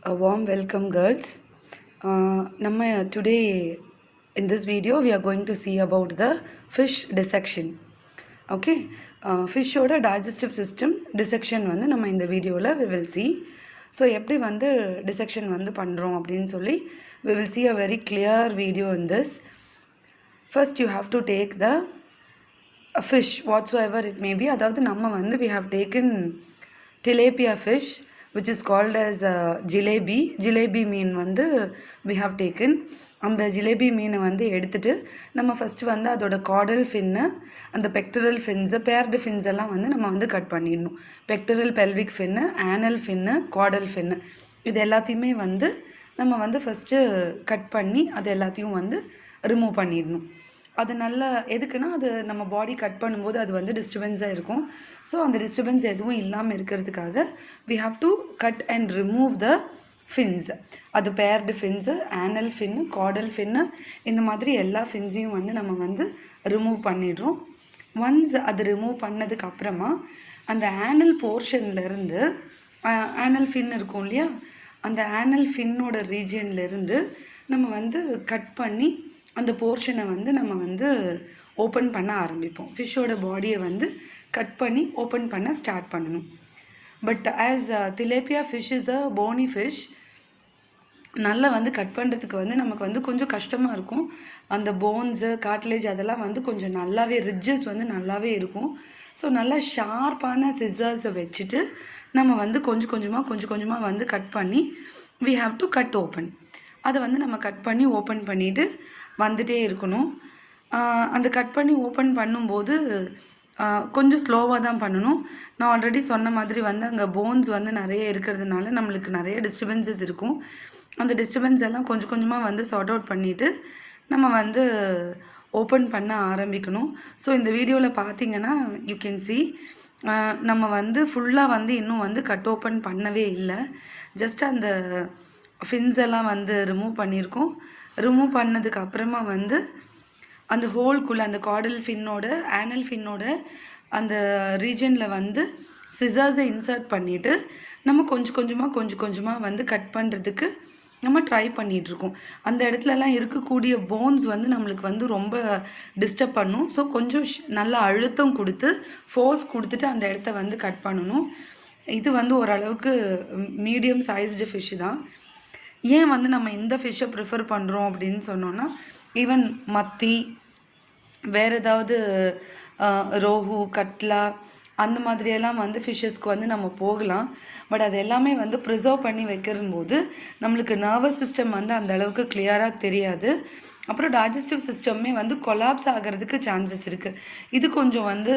A warm welcome, girls. Today in this video we are going to see about the fish dissection. Okay, fish oda digestive system dissection வந்து நம்ம இந்த வீடியோவில் we will see. So எப்படி வந்து dissection வந்து பண்ணுறோம் அப்படின்னு சொல்லி we will see a very clear video in this. First you have to take the fish whatsoever it may be. அதாவது நம்ம வந்து we have taken tilapia fish which is called as jalebi மீன் வந்து we have taken. அந்த ஜிலேபி மீனை வந்து எடுத்துட்டு நம்ம first வந்து அதோட காடல் ஃபின்னு அந்த பெக்டரல் ஃபின்ஸு பேர்டு ஃபின்ஸ் எல்லாம் வந்து நம்ம வந்து கட் பண்ணிடணும். பெக்டரல் பெல்விக் ஃபின்னு, ஆனல் ஃபின்னு, காடல் ஃபின்னு இது எல்லாத்தையுமே வந்து நம்ம வந்து ஃபஸ்ட்டு கட் பண்ணி அது எல்லாத்தையும் வந்து ரிமூவ் பண்ணிடணும். அது நல்லா எதுக்குன்னா அது நம்ம பாடி கட் பண்ணும்போது அது வந்து டிஸ்டர்பன்ஸாக இருக்கும். ஸோ அந்த டிஸ்டர்பன்ஸ் எதுவும் இல்லாமல் இருக்கிறதுக்காக we have to cut and remove the fins. அது பேர்டு ஃபின்ஸு, ஆனல் ஃபின்னு, காடல் ஃபின்னு இந்த மாதிரி எல்லா ஃபின்ஸையும் வந்து நம்ம வந்து ரிமூவ் பண்ணிடுறோம். ஒன்ஸ் அது ரிமூவ் பண்ணதுக்கு அப்புறமா அந்த ஆனல் போர்ஷன்லேருந்து ஆனல் ஃபின் இருக்கும் இல்லையா, அந்த ஆனல் ஃபின்னோட ரீஜியன்லேருந்து நம்ம வந்து கட் பண்ணி அந்த போர்ஷனை வந்து நம்ம வந்து ஓப்பன் பண்ண ஆரம்பிப்போம். ஃபிஷ்ஷோட பாடியை வந்து கட் பண்ணி ஓப்பன் பண்ண ஸ்டார்ட் பண்ணணும். But as tilapia fish is a bony fish, நல்லா வந்து கட் பண்ணுறதுக்கு வந்து நமக்கு வந்து கொஞ்சம் கஷ்டமாக இருக்கும். அந்த போன்ஸு, காட்லேஜ் அதெல்லாம் வந்து கொஞ்சம் நல்லாவே ரிட்ஜஸ் வந்து நல்லாவே இருக்கும். ஸோ நல்லா ஷார்ப்பான சிசர்ஸை வச்சுட்டு நம்ம வந்து கொஞ்சம் கொஞ்சமாக வந்து கட் பண்ணி we have to cut open. அதை வந்து நம்ம கட் பண்ணி ஓப்பன் பண்ணிவிட்டு வந்துட்டே இருக்கணும். அந்த கட் பண்ணி ஓப்பன் பண்ணும்போது கொஞ்சம் ஸ்லோவாக தான் பண்ணணும். நான் ஆல்ரெடி சொன்ன மாதிரி வந்து அங்கே போன்ஸ் வந்து நிறைய இருக்கிறதுனால நம்மளுக்கு நிறைய டிஸ்டர்பன்சஸ் இருக்கும். அந்த டிஸ்டர்பன்ஸ் எல்லாம் கொஞ்சம் கொஞ்சமாக வந்து சார்ட் அவுட் பண்ணிவிட்டு நம்ம வந்து ஓப்பன் பண்ண ஆரம்பிக்கணும். ஸோ இந்த வீடியோவில் பார்த்தீங்கன்னா யூ கேன் see நம்ம வந்து ஃபுல்லாக வந்து இன்னும் வந்து கட் ஓப்பன் பண்ணவே இல்லை. ஜஸ்ட் அந்த ஃபின்ஸ் எல்லாம் வந்து ரிமூவ் பண்ணியிருக்கோம். ரிமூவ் பண்ணதுக்கு அப்புறமா வந்து அந்த ஹோல்குள்ளே அந்த காடல் ஃபின்னோட, ஆனல் ஃபின்னோட அந்த ரீஜனில் வந்து சிசர்ஸை இன்சர்ட் பண்ணிவிட்டு நம்ம கொஞ்சம் கொஞ்சமாக வந்து கட் பண்ணுறதுக்கு நம்ம ட்ரை பண்ணிகிட்ருக்கோம். அந்த இடத்துலலாம் இருக்கக்கூடிய போன்ஸ் வந்து நம்மளுக்கு வந்து ரொம்ப டிஸ்டர்ப் பண்ணும். ஸோ கொஞ்சம் நல்லா அழுத்தம் கொடுத்து ஃபோர்ஸ் கொடுத்துட்டு அந்த இடத்த வந்து கட் பண்ணணும். இது வந்து ஓரளவுக்கு மீடியம் சைஸ்டு ஃபிஷ் தான். ஏன் வந்து நம்ம இந்த ஃபிஷ்ஷை ப்ரிஃபர் பண்ணுறோம் அப்படின்னு சொன்னோன்னா, ஈவன் மத்தி, வேறு ஏதாவது ரோஹு, கட்லா அந்த மாதிரியெல்லாம் வந்து ஃபிஷ்ஷஸ்க்கு வந்து நம்ம போகலாம். பட் அது எல்லாமே வந்து ப்ரிசர்வ் பண்ணி வைக்கிறம்போது நம்மளுக்கு நர்வஸ் சிஸ்டம் வந்து அந்த அளவுக்கு கிளியராக தெரியாது. அப்புறம் டைஜஸ்டிவ் சிஸ்டமே வந்து கொலாப்ஸ் ஆகிறதுக்கு சான்சஸ் இருக்குது. இது கொஞ்சம் வந்து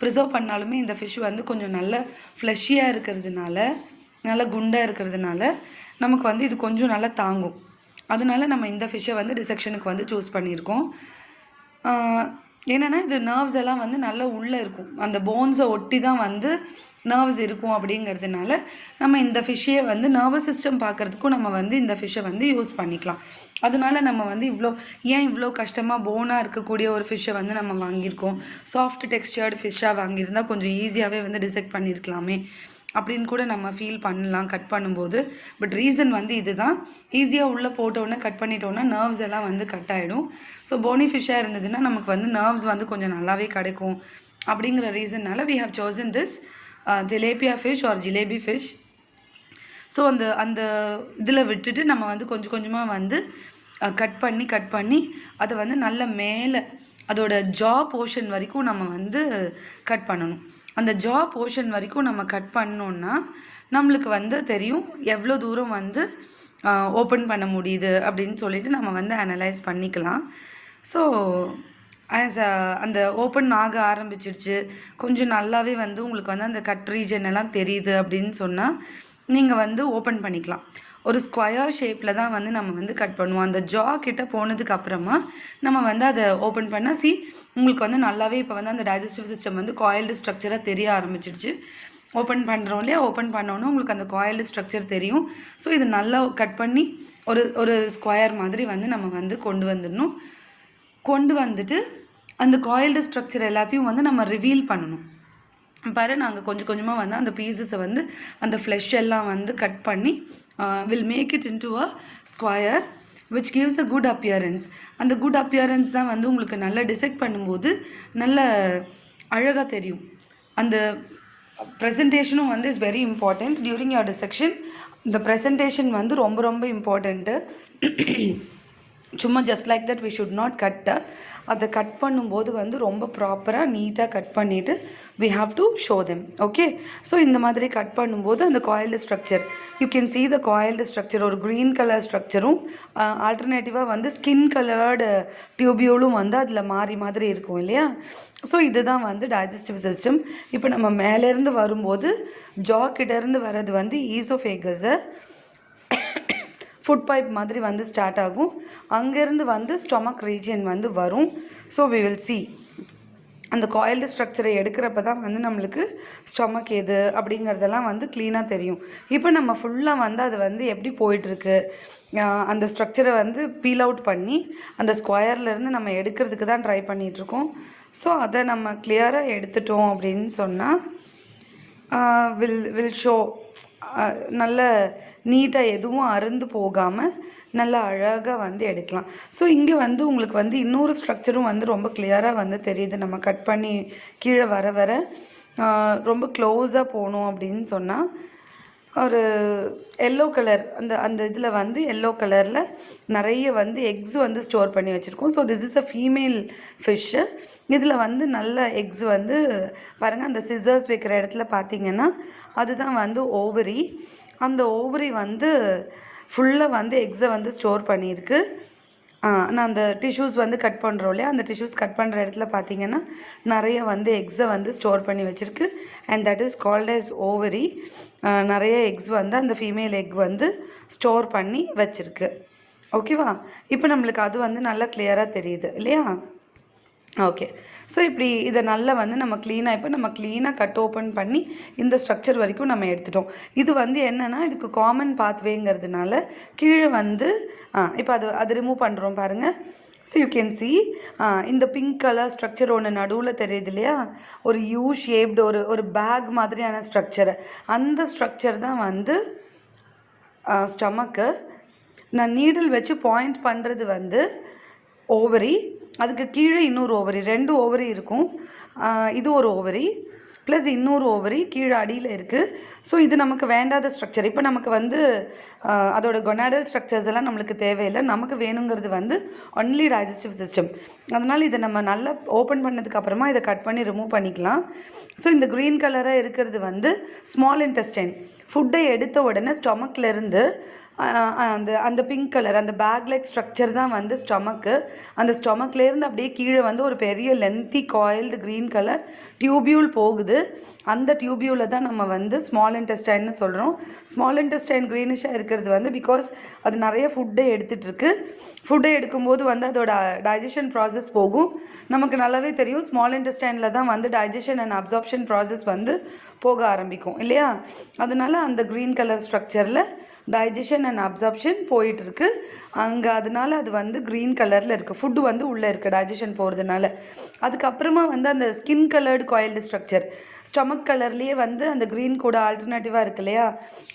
ப்ரிசர்வ் பண்ணாலுமே இந்த ஃபிஷ் வந்து கொஞ்சம் நல்ல ஃப்ளஷியாக இருக்கிறதுனால, நல்லா குண்டாக இருக்கிறதுனால நமக்கு வந்து இது கொஞ்சம் நல்லா தாங்கும். அதனால நம்ம இந்த ஃபிஷ்ஷை வந்து டிசெக்ஷனுக்கு வந்து சூஸ் பண்ணியிருக்கோம். என்னென்னா இது நர்வ்ஸ் எல்லாம் வந்து நல்லா உள்ளே இருக்கும், அந்த போன்ஸை ஒட்டி தான் வந்து நர்வ்ஸ் இருக்கும். அப்படிங்கிறதுனால நம்ம இந்த ஃபிஷ்ஷையை வந்து நர்வஸ் சிஸ்டம் பார்க்குறதுக்கும் நம்ம வந்து இந்த ஃபிஷ்ஷை வந்து யூஸ் பண்ணிக்கலாம். அதனால நம்ம வந்து இவ்வளோ கஷ்டமாக போனாக இருக்கக்கூடிய ஒரு ஃபிஷ்ஷை வந்து நம்ம வாங்கியிருக்கோம். சாஃப்ட் டெக்ஸ்டர்டு ஃபிஷ்ஷாக வாங்கியிருந்தால் கொஞ்சம் ஈஸியாகவே வந்து டிசெக்ட் பண்ணியிருக்கலாமே அப்படின்னு கூட நம்ம ஃபீல் பண்ணலாம் கட் பண்ணும்போது. பட் ரீசன் வந்து இதுதான், ஈஸியாக உள்ளே போட்டோன்னே கட் பண்ணிட்டோன்னா நர்வ்ஸ் எல்லாம் வந்து கட் ஆகிடும். ஸோ போனி ஃபிஷ்ஷாக இருந்ததுன்னா நமக்கு வந்து நர்வ்ஸ் வந்து கொஞ்சம் நல்லாவே கிடைக்கும். அப்படிங்கிற ரீசன்னால we have chosen this tilapia fish or jalebi fish. So அந்த இதில் விட்டுட்டு நம்ம வந்து கொஞ்சமாக வந்து கட் பண்ணி அதை வந்து நல்ல மேலே அதோட ஜா போர்ஷன் வரைக்கும் நம்ம வந்து கட் பண்ணணும். அந்த ஜா போர்ஷன் வரைக்கும் நம்ம கட் பண்ணோன்னா நம்மளுக்கு வந்து தெரியும் எவ்வளோ தூரம் வந்து ஓப்பன் பண்ண முடியுது அப்படின்னு சொல்லிட்டு நம்ம வந்து அனலைஸ் பண்ணிக்கலாம். ஸோ அந்த ஓப்பன் ஆக ஆரம்பிச்சிடுச்சு, கொஞ்சம் நல்லாவே வந்து உங்களுக்கு வந்து அந்த கட் ரீஜன் எல்லாம் தெரியுது அப்படின்னு சொன்னால் நீங்கள் வந்து ஓப்பன் பண்ணிக்கலாம். ஒரு ஸ்கொயர் ஷேப்பில் தான் வந்து நம்ம வந்து கட் பண்ணுவோம். அந்த ஜா கிட்ட போனதுக்கு அப்புறமா நம்ம வந்து அதை ஓப்பன் பண்ணால் உங்களுக்கு வந்து நல்லாவே இப்போ வந்து அந்த டைஜஸ்டிவ் சிஸ்டம் வந்து காயில்டு ஸ்ட்ரக்சராக தெரிய ஆரம்பிச்சிடுச்சு. ஓப்பன் பண்ணுறோம் இல்லையா, ஓப்பன் பண்ணோன்னா உங்களுக்கு அந்த காயில்டு ஸ்ட்ரக்சர் தெரியும். ஸோ இது நல்லா கட் பண்ணி ஒரு ஸ்கொயர் மாதிரி வந்து நம்ம வந்து கொண்டு வந்துட்டு அந்த காயில்டு ஸ்ட்ரக்சர் எல்லாத்தையும் வந்து நம்ம ரிவீல் பண்ணணும். பாரு நாங்கள் கொஞ்சமாக வந்து அந்த பீசஸை வந்து அந்த ஃப்ளெஷ் எல்லாம் வந்து கட் பண்ணி will make it into a square which gives a good appearance. அந்த good appearance தான் வந்து உங்களுக்கு நல்லா dissect பண்ணும்போது நல்ல அழகாக தெரியும். அந்த ப்ரெசன்டேஷனும் வந்து is very important during your dissection. இந்த ப்ரெசன்டேஷன் வந்து ரொம்ப ரொம்ப இம்பார்ட்டண்ட்டு. சும்மா just like that we should not cut. அதை கட் பண்ணும்போது வந்து ரொம்ப ப்ராப்பராக நீட்டாக கட் பண்ணிவிட்டு we have to show them. Okay, so இந்த மாதிரி கட் பண்ணும்போது அந்த coiled structure you can see the coiled structure ஒரு க்ரீன் கலர் ஸ்ட்ரக்சரும் ஆல்டர்னேட்டிவாக வந்து ஸ்கின் கலர்டு டியூபியூலும் வந்து அதில் மாறி மாதிரி இருக்கும் இல்லையா. ஸோ இதுதான் வந்து டைஜஸ்டிவ் சிஸ்டம். இப்போ நம்ம மேலேருந்து வரும்போது ஜாக்கிட்டேருந்து வர்றது வந்து ஈசோஃபேகஸை ஃபுட் பைப் மாதிரி வந்து ஸ்டார்ட் ஆகும். அங்கேருந்து வந்து ஸ்டொமக் ரீஜியன் வந்து வரும். ஸோ வி வில் see அந்த காயில்டு ஸ்ட்ரக்சரை எடுக்கிறப்ப தான் வந்து நம்மளுக்கு ஸ்டொமக் எது அப்படிங்கிறதெல்லாம் வந்து க்ளீனாக தெரியும். இப்போ நம்ம ஃபுல்லாக வந்து அது வந்து எப்படி போயிட்டுருக்கு அந்த ஸ்ட்ரக்சரை வந்து பீல் அவுட் பண்ணி அந்த ஸ்கொயர்லேருந்து நம்ம எடுக்கிறதுக்கு தான் ட்ரை பண்ணிகிட்ருக்கோம். ஸோ அதை நம்ம கிளியராக எடுத்துட்டோம் அப்படின்னு சொன்னால் வில் ஷோ நல்ல நீட்டாக எதுவும் அருந்து போகாமல் நல்லா அழகாக வந்து எடுக்கலாம். ஸோ இங்கே வந்து உங்களுக்கு வந்து இன்னொரு ஸ்ட்ரக்சரும் வந்து ரொம்ப கிளியராக வந்து தெரியுது. நம்ம கட் பண்ணி கீழே வர வர ரொம்ப க்ளோஸாக போகணும் அப்படின்னு சொன்னால் ஒரு எல்லோ கலர் அந்த இதில் வந்து எல்லோ கலரில் நிறைய வந்து எக்ஸ் வந்து ஸ்டோர் பண்ணி வச்சுருக்கோம். So this is a female fish. இதில் வந்து நல்ல எக்ஸ் வந்து பாருங்கள், அந்த சிசர்ஸ் வைக்கிற இடத்துல பார்த்தீங்கன்னா அதுதான் வந்து ஓவரி. அந்த ஓவரி வந்து ஃபுல்லாக வந்து எக்ஸை வந்து ஸ்டோர் பண்ணியிருக்கு. நான் அந்த டிஷ்யூஸ் வந்து கட் பண்ணுறோம் இல்லையா, அந்த டிஷ்யூஸ் கட் பண்ணுற இடத்துல பார்த்தீங்கன்னா நிறைய வந்து எக்ஸை வந்து ஸ்டோர் பண்ணி வச்சுருக்கு. And that is called as ovary. நிறைய எக்ஸ் வந்து அந்த ஃபீமேல் எக் வந்து ஸ்டோர் பண்ணி வச்சுருக்கு. ஓகேவா, இப்போ நம்மளுக்கு அது வந்து நல்லா கிளியராக தெரியுது இல்லையா. ஓகே, ஸோ இப்படி இதை நல்லா வந்து நம்ம க்ளீனாக கட் ஓப்பன் பண்ணி இந்த ஸ்ட்ரக்சர் வரைக்கும் நம்ம எடுத்துட்டோம். இது வந்து என்னென்னா இதுக்கு காமன் பாத்வேங்கிறதுனால கீழே வந்து இப்போ அது ரிமூவ் பண்ணுறோம் பாருங்கள். ஸோ யூ கேன் see இந்த பிங்க் கலர் ஸ்ட்ரக்சர் ஒன்று நடுவில் தெரியுது இல்லையா, ஒரு யூ ஷேப்டு ஒரு பேக் மாதிரியான ஸ்ட்ரக்சர். அந்த ஸ்ட்ரக்சர் தான் வந்து ஸ்டமக்கு. நான் நீடில் வச்சு பாயிண்ட் பண்ணுறது வந்து ஓவரி, அதுக்கு கீழே இன்னொரு ஓவரி, 2 ஓவரி இருக்கும். இது ஒரு ஓவரி ப்ளஸ் இன்னொரு ஓவரி கீழே அடியில் இருக்குது. ஸோ இது நமக்கு வேண்டாத ஸ்ட்ரக்சர். இப்போ நமக்கு வந்து அதோட கொனாடல் ஸ்ட்ரக்சர்ஸ் எல்லாம் நம்மளுக்கு தேவையில்லை. நமக்கு வேணுங்கிறது வந்து ஒன்லி டைஜஸ்டிவ் சிஸ்டம். அதனால் இதை நம்ம நல்லா ஓப்பன் பண்ணதுக்கப்புறமா இதை கட் பண்ணி ரிமூவ் பண்ணிக்கலாம். ஸோ இந்த க்ரீன் கலராக இருக்கிறது வந்து ஸ்மால் இன்டெஸ்டைன். ஃபுட்டை எடுத்த உடனே ஸ்டொமக்லேருந்து அந்த பிங்க் கலர் அந்த பேக் லைக் ஸ்ட்ரக்சர் தான் வந்து ஸ்டொமக்கு. அந்த ஸ்டொமக்லேருந்து அப்படியே கீழே வந்து ஒரு பெரிய lengthy coiled green colour tubule போகுது. அந்த டியூபியூவில் தான் நம்ம வந்து ஸ்மால் இன்டெஸ்டைன்னு சொல்கிறோம். ஸ்மால் இன்டெஸ்டைன் க்ரீனிஷாக இருக்கிறது வந்து பிகாஸ் அது நிறைய ஃபுட்டை எடுத்துகிட்ருக்கு. ஃபுட்டை எடுக்கும்போது வந்து அதோட டைஜஷன் ப்ராசஸ் போகும். நமக்கு நல்லாவே தெரியும் ஸ்மால் இன்டெஸ்டைனில் தான் வந்து டைஜஷன் அண்ட் அப்சார்ப்ஷன் ப்ராசஸ் வந்து போக ஆரம்பிக்கும் இல்லையா. அதனால அந்த க்ரீன் கலர் ஸ்ட்ரக்சரில் டைஜஷன் அண்ட் அப்சார்ப்ஷன் போயிட்டுருக்கு அங்கே. அதனால அது வந்து க்ரீன் கலரில் இருக்குது. ஃபுட்டு வந்து உள்ளே இருக்குது டைஜஷன் போகிறதுனால. அதுக்கப்புறமா வந்து அந்த skin coloured coiled structure stomach கலர்லேயே வந்து அந்த க்ரீன் கூட ஆல்டர்னேட்டிவாக இருக்குது இல்லையா,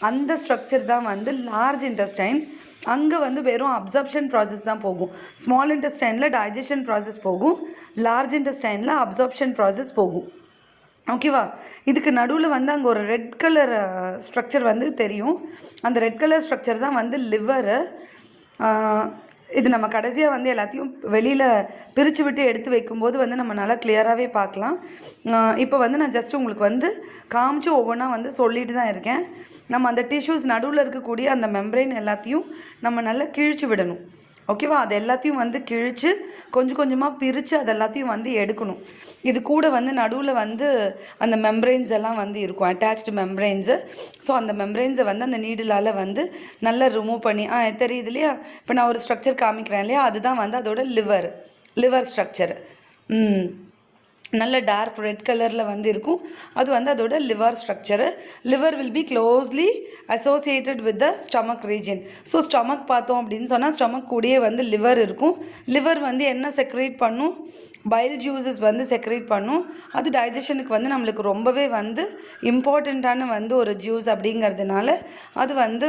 அந்த ஸ்ட்ரக்சர் தான் வந்து லார்ஜ் இன்டெஸ்டைன். அங்கே வந்து வெறும் அப்சார்ப்ஷன் ப்ராசஸ் தான் போகும். ஸ்மால் இன்டெஸ்டைனில் டைஜஷன் ப்ராசஸ் போகும், லார்ஜ் இன்டெஸ்டைனில் அப்சார்ப்ஷன் ப்ராசஸ் போகும். ஓகேவா, இதுக்கு நடுவில் வந்து அங்கே ஒரு ரெட் கலர் ஸ்ட்ரக்சர் வந்து தெரியும். அந்த ரெட் கலர் ஸ்ட்ரக்சர் தான் வந்து லிவரு. இது நம்ம கடைசியாக வந்து எல்லாத்தையும் வெளியில் பிரித்து விட்டு எடுத்து வைக்கும்போது வந்து நம்ம நல்லா கிளியராகவே பார்க்கலாம். இப்போ வந்து நான் ஜஸ்ட் உங்களுக்கு வந்து காமிச்சு ஒவ்வொன்றா வந்து சொல்லிட்டு தான் இருக்கேன். நம்ம அந்த டிஷ்யூஸ் நடுவில் இருக்கக்கூடிய அந்த மெம்பரைன் எல்லாத்தையும் நம்ம நல்லா கிழிச்சு விடணும். ஓகேவா, அது எல்லாத்தையும் வந்து கிழித்து கொஞ்சம் கொஞ்சமாக பிரித்து அது எல்லாத்தையும் வந்து எடுக்கணும். இது கூட வந்து நடுவில் வந்து அந்த மெம்பரைன்ஸ் எல்லாம் வந்து இருக்கும், அட்டாச்டு மெம்பரைன்ஸு. ஸோ அந்த மெம்பரைன்ஸை வந்து அந்த நீடிலால் வந்து நல்லா ரிமூவ் பண்ணி தெரியுது இல்லையா. இப்போ நான் ஒரு ஸ்ட்ரக்சர் காமிக்கிறேன் இல்லையா, அதுதான் வந்து அதோட லிவர் ஸ்ட்ரக்சர். நல்ல டார்க் ரெட் கலரில் வந்து இருக்கும். அது வந்து அதோட liver structure. Liver will be closely associated with the stomach region. So stomach பார்த்தோம் அப்படின்னு சொன்னால் ஸ்டொமக் கூடயே வந்து லிவர் இருக்கும். லிவர் வந்து என்ன செக்ரேட் பண்ணும், பைல் ஜூஸஸ் வந்து செக்ரேட் பண்ணும். அது டைஜஷனுக்கு வந்து நம்மளுக்கு ரொம்பவே வந்து இம்பார்ட்டண்ட்டான வந்து ஒரு ஜூஸ் அப்படிங்கிறதுனால அது வந்து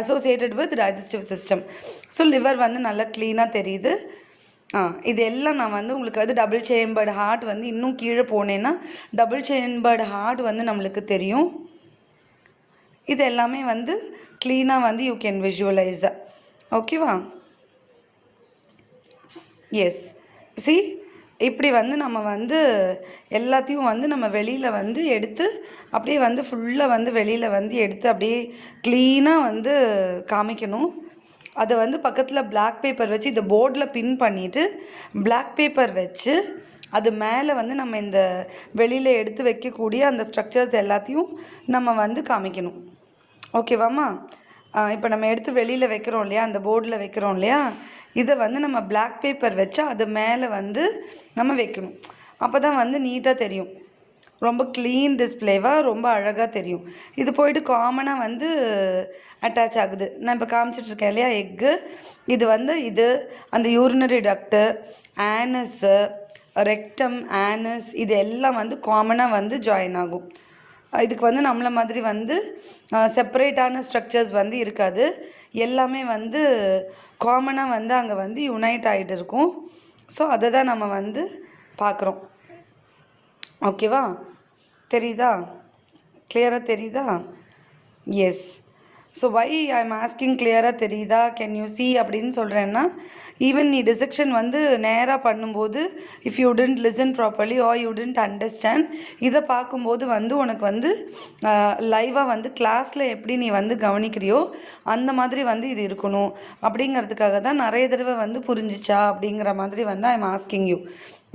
associated with digestive system. So liver வந்து நல்லா க்ளீனாக தெரியுது. இது எல்லாம் நான் வந்து உங்களுக்கு அது டபுள் சேம்பர்டு ஹார்ட் வந்து இன்னும் கீழே போனேன்னா டபுள் சேம்பர்டு ஹார்ட் வந்து நம்மளுக்கு தெரியும். இது எல்லாமே வந்து க்ளீனாக வந்து யூ கேன் விஷுவலைஸ். ஓகேவா? எஸ், சி இப்படி வந்து நம்ம வந்து எல்லாத்தையும் வந்து நம்ம வெளியில் வந்து எடுத்து அப்படியே வந்து ஃபுல்லாக வந்து வெளியில் வந்து எடுத்து அப்படியே க்ளீனாக வந்து காமிக்கணும். அதை வந்து பக்கத்தில் பிளாக் பேப்பர் வச்சு இந்த போர்டில் பின் பண்ணிவிட்டு பிளாக் பேப்பர் வச்சு அது மேலே வந்து நம்ம இந்த வெளியில் எடுத்து வைக்கக்கூடிய அந்த ஸ்ட்ரக்சர்ஸ் எல்லாத்தையும் நம்ம வந்து காமிக்கணும். ஓகேவாம்மா? இப்போ நம்ம எடுத்து வெளியில் வைக்கிறோம் இல்லையா, அந்த போர்டில் வைக்கிறோம் இல்லையா, இதை வந்து நம்ம பிளாக் பேப்பர் வச்சு அது மேலே வந்து நம்ம வைக்கணும். அப்போ தான் வந்து நீட்டாக தெரியும், ரொம்ப க்ளீன் டிஸ்பிளேவாக ரொம்ப அழகாக தெரியும். இது போயிட்டு காமனாக வந்து அட்டாச் ஆகுது. நான் இப்போ காமிச்சிட்ருக்கேன் இல்லையா எக்கு, இது வந்து இது அந்த யூரினரி டக்ட்டு, ஆனஸு, ரெக்டம், ஆனஸ் இது எல்லாம் வந்து காமனாக வந்து ஜாயின் ஆகும். இதுக்கு வந்து நம்மளை மாதிரி வந்து செப்பரேட்டான ஸ்ட்ரக்சர்ஸ் வந்து இருக்காது. எல்லாமே வந்து காமனாக வந்து அங்கே வந்து யுனைட் ஆகிட்டு இருக்கும். ஸோ அதை தான் நம்ம வந்து பார்க்குறோம். ஓகேவா? தெரியுதா? கிளியராக தெரியுதா? Yes. So why I am asking கிளியராக தெரியுதா, கேன் யூ சி அப்படின்னு சொல்கிறேன்னா, ஈவன் நீ டிசெக்ஷன் வந்து நேராக பண்ணும்போது if you tend listen properly or you tend understand, இதை பார்க்கும்போது வந்து உனக்கு வந்து லைவாக வந்து கிளாஸில் எப்படி நீ வந்து கவனிக்கிறியோ அந்த மாதிரி வந்து இது இருக்கணும் அப்படிங்கிறதுக்காக தான் நிறைய தடவை வந்து புரிஞ்சிச்சா அப்படிங்கிற மாதிரி வந்து ஐ எம் ஆஸ்கிங் யூ.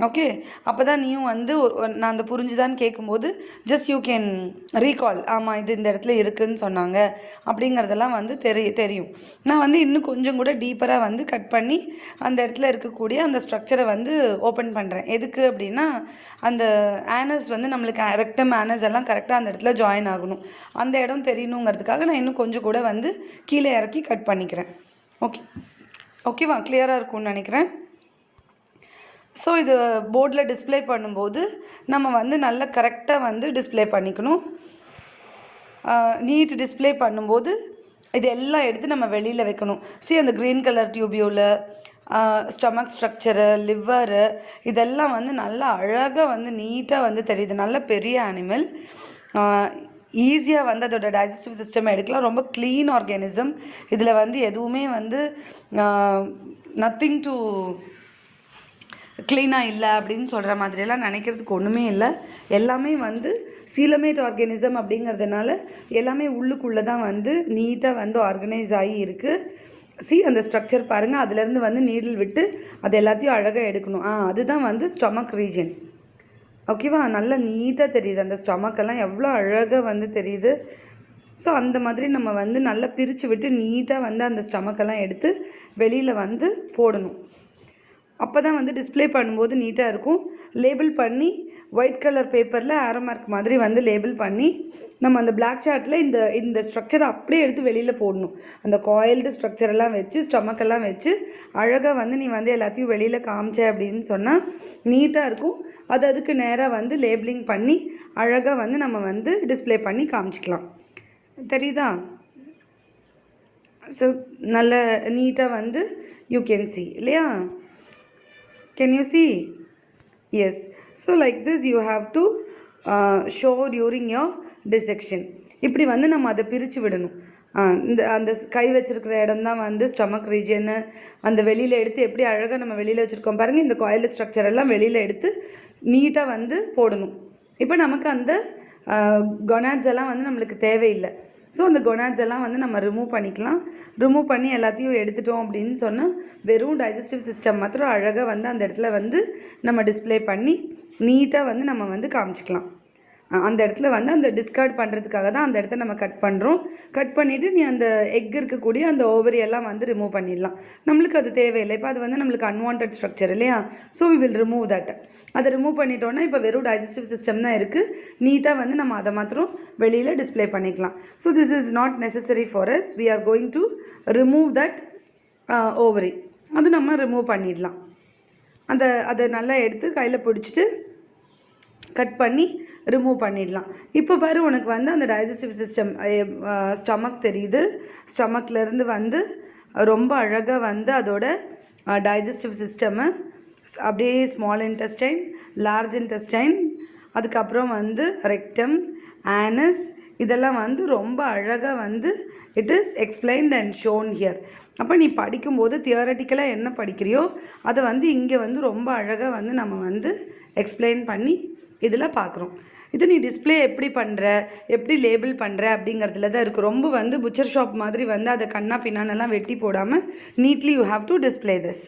ஓகே, அப்போ தான் நீயும் வந்து நான் அந்த புரிஞ்சுதான்னு கேட்கும்போது ஜஸ்ட் யூ கேன் ரீகால், ஆமாம் இது இந்த இடத்துல இருக்குதுன்னு சொன்னாங்க அப்படிங்கிறதெல்லாம் வந்து தெரியும். நான் வந்து இன்னும் கொஞ்சம் கூட டீப்பராக வந்து கட் பண்ணி அந்த இடத்துல இருக்கக்கூடிய அந்த ஸ்ட்ரக்சரை வந்து ஓப்பன் பண்ணுறேன். எதுக்கு அப்படின்னா அந்த ஆனஸ் வந்து நம்மளுக்கு ரெக்டம் ஆனஸ் எல்லாம் கரெக்டாக அந்த இடத்துல ஜாயின் ஆகணும், அந்த இடம் தெரியணுங்கிறதுக்காக நான் இன்னும் கொஞ்சம் கூட வந்து கீழே இறக்கி கட் பண்ணிக்கிறேன். ஓகே, ஓகேவா? கிளியராக இருக்கும்னு நினைக்கிறேன். ஸோ இது போர்டில் டிஸ்பிளே பண்ணும்போது நம்ம வந்து நல்லா கரெக்டாக வந்து டிஸ்பிளே பண்ணிக்கணும். நீட் டிஸ்பிளே பண்ணும்போது இது எல்லாம் எடுத்து நம்ம வெளியில் வைக்கணும். அந்த க்ரீன் கலர் டியூபியூவில் ஸ்டமக் ஸ்ட்ரக்சரு, லிவரு இதெல்லாம் வந்து நல்லா அழகாக வந்து நீட்டாக வந்து தெரியுது. நல்ல பெரிய அனிமல், ஈஸியாக வந்து அதோட டைஜஸ்டிவ் சிஸ்டம் எடுக்கலாம். ரொம்ப க்ளீன் ஆர்கானிசம். இதில் வந்து எதுவுமே வந்து நத்திங் டு க்ளீனாக இல்லை அப்படின்னு சொல்கிற மாதிரியெல்லாம் நினைக்கிறதுக்கு ஒன்றுமே இல்லை. எல்லாமே வந்து சீலமேட் ஆர்கானிசம் அப்படிங்கிறதுனால எல்லாமே உள்ளுக்குள்ளே தான் வந்து நீட்டாக வந்து ஆர்கனைஸ் ஆகி இருக்குது. அந்த ஸ்ட்ரக்சர் பாருங்கள், அதுலேருந்து வந்து நீடில் விட்டு அது எல்லாத்தையும் அழகாக எடுக்கணும். அதுதான் வந்து ஸ்டொமக் ரீஜன். ஓகேவா? நல்லா நீட்டாக தெரியுது, அந்த ஸ்டொமக்கெல்லாம் எவ்வளோ அழகாக வந்து தெரியுது. ஸோ அந்த மாதிரி நம்ம வந்து நல்லா பிரித்து விட்டு நீட்டாக வந்து அந்த ஸ்டொமக்கெல்லாம் எடுத்து வெளியில் வந்து போடணும். அப்போ தான் வந்து டிஸ்பிளே பண்ணும்போது நீட்டாக இருக்கும். லேபிள் பண்ணி ஒயிட் கலர் பேப்பரில் ஆரோ மார்க் மாதிரி வந்து லேபிள் பண்ணி நம்ம அந்த பிளாக் சார்ட்டில் இந்த ஸ்ட்ரக்சரை அப்படியே எடுத்து வெளியில் போடணும். அந்த காயில்டு ஸ்ட்ரக்சரெல்லாம் வச்சு ஸ்டொமக்கெல்லாம் வச்சு அழகாக வந்து நீ வந்து எல்லாத்தையும் வெளியில் காமிச்ச அப்படின்னு சொன்னால் நீட்டாக இருக்கும். அதுக்கு நேராக வந்து லேபிளிங் பண்ணி அழகாக வந்து நம்ம வந்து டிஸ்பிளே பண்ணி காமிச்சிக்கலாம். தெரியுதா? ஸோ நல்ல நீட்டாக வந்து யூ கேன் சி இல்லையா? Can you see? Yes. So like this you have to show during your dissection. இப்படி வந்து நம்ம அதை பிரித்து விடணும். அந்த கை வச்சிருக்கிற இடம் தான் வந்து ஸ்டமக் ரீஜனு. அந்த வெளியில் எடுத்து எப்படி அழகாக நம்ம வெளியில் வச்சுருக்கோம் பாருங்கள். இந்த காயில் ஸ்ட்ரக்சர் எல்லாம் வெளியில் எடுத்து நீட்டாக வந்து போடணும். இப்போ நமக்கு அந்த கொனாட்ஸ் எல்லாம் வந்து நம்மளுக்கு தேவையில்லை. ஸோ அந்த கொனாட்ஸ் எல்லாம் வந்து நம்ம ரிமூவ் பண்ணிக்கலாம். ரிமூவ் பண்ணி எல்லாத்தையும் எடுத்துட்டோம் அப்படின்னு சொன்னால் வெறும் டைஜஸ்டிவ் சிஸ்டம் மாத்திரம் அழகாக வந்து அந்த இடத்துல வந்து நம்ம டிஸ்பிளே பண்ணி நீட்டாக வந்து நம்ம வந்து காமிச்சிக்கலாம். அந்த இடத்துல வந்து அந்த டிஸ்கார்ட் பண்ணுறதுக்காக தான் அந்த இடத்த நம்ம கட் பண்ணுறோம். கட் பண்ணிவிட்டு நீ அந்த எக் இருக்கக்கூடிய அந்த ஓவரி எல்லாம் வந்து ரிமூவ் பண்ணிடலாம். நம்மளுக்கு அது தேவையில்லை. இப்போ அது வந்து நம்மளுக்கு அன்வான்ட் ஸ்ட்ரக்சர் இல்லையா? So we will remove that. அதை ரிமூவ் பண்ணிட்டோன்னா இப்போ வெறும் டைஜஸ்டிவ் சிஸ்டம் தான் இருக்குது. நீட்டாக வந்து நம்ம அதை மாத்திரம் வெளியில் டிஸ்பிளே பண்ணிக்கலாம். So this is not necessary for us. We are going to remove that ovary. அது நம்ம ரிமூவ் பண்ணிடலாம். அதை நல்லா எடுத்து கையில் பிடிச்சிட்டு கட் பண்ணி ரிமூவ் பண்ணிடலாம். இப்போ பாரு உனக்கு வந்து அந்த டைஜஸ்டிவ் சிஸ்டம் ஸ்டமக் தெரியுது. ஸ்டமக்லேருந்து வந்து ரொம்ப அழகாக வந்து அதோட டைஜஸ்டிவ் சிஸ்டமு அப்படியே ஸ்மால் இன்டெஸ்டைன், லார்ஜ் இன்டெஸ்டைன், அதுக்கப்புறம் வந்து ரெக்டம், ஆனஸ், இதெல்லாம் வந்து ரொம்ப அழகாக வந்து it is explained and shown here. அப்போ நீ படிக்கும்போது தியரட்டிக்கலாக என்ன படிக்கிறியோ அதை வந்து இங்கே வந்து ரொம்ப அழகாக வந்து நம்ம வந்து எக்ஸ்பிளைன் பண்ணி இதில் பார்க்குறோம். இது நீ டிஸ்பிளே எப்படி பண்ணுற, எப்படி லேபிள் பண்ணுற அப்படிங்கிறதுல தான் இருக்குது. ரொம்ப வந்து புச்சர் ஷாப் மாதிரி வந்து அதை கண்ணா பின்னானெல்லாம் வெட்டி போடாமல் neatly you have to display this.